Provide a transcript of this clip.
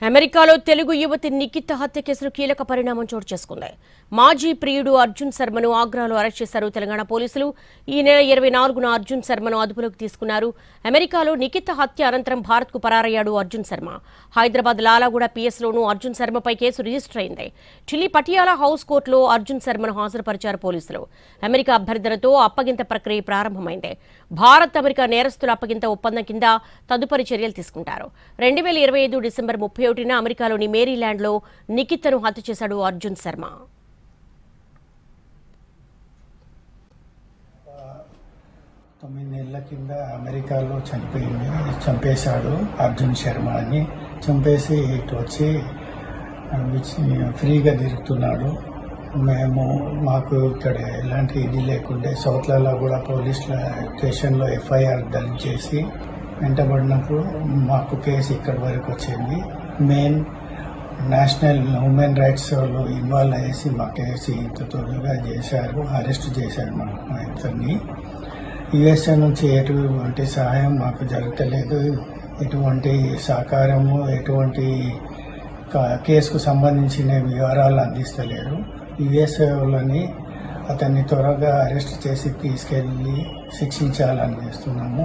అమెరికాలో తెలుగు యువతి నిఖిత హత్య కేసులో కీలక పరిణామం చోటు చేసుకుంది. మాజీ ప్రియుడు అర్జున్ శర్మను ఆగ్రాలో అరెస్ట్ చేశారు తెలంగాణ పోలీసులు. ఈ నెల 24న అర్జున్ శర్మను అదుపులోకి తీసుకున్నారు. అమెరికాలో నిఖిత హత్య అనంతరం భారత్కు పరారయ్యాడు అర్జున్ శర్మ. హైదరాబాద్ లాలాగూడ పిఎస్లోనూ అర్జున్ శర్మపై కేసు రిజిస్టర్ అయింది. ఢిల్లీ పటియాలా హౌస్ కోర్టులో అర్జున్ శర్మను హాజరుపరిచారు పోలీసులు. అమెరికా అభ్యర్థనతో అప్పగింత ప్రక్రియ ప్రారంభమైంది. భారత్ అమెరికా నేరస్తుల అప్పగింత ఒప్పందం కింద తదుపరి చర్యలు తీసుకుంటారు. 2025 డిసెంబర్ 31న అమెరికాలోని మేరీల్యాండ్లో నిఖితను హత్య చేశాడు అర్జున్ శర్మ. 9 నెలల కింద అమెరికాలో చంపేశాడు అర్జున్ శర్మ అని. చంపేసి ఇటు వచ్చి ఫ్రీగా తిరుగుతున్నాడు. మాకు ఇక్కడ ఎలాంటి ఇది లేకుండే సౌత్లలో కూడా పోలీసుల స్టేషన్లో ఎఫ్ఐఆర్ దర్జ్ చేసి వెంటబడినప్పుడు మాకు కేసు ఇక్కడి వరకు వచ్చింది. మెయిన్ నేషనల్ హ్యూమన్ రైట్స్ వాళ్ళు ఇన్వాల్వ్ అయ్యేసి మా కేసు ఇంత త్వరగా చేశారు, అరెస్ట్ చేశారు మా ఇద్దరిని. యుఎస్ఏ నుంచి ఎటువంటి సహాయం మాకు జరగలేదు, ఎటువంటి సహకారము, ఎటువంటి కేసుకు సంబంధించిన వివరాలు అందిస్తలేరు. యుఎస్ఏ వాళ్ళని అతన్ని త్వరగా అరెస్ట్ చేసి తీసుకెళ్ళి శిక్షించాలని చేస్తున్నాము.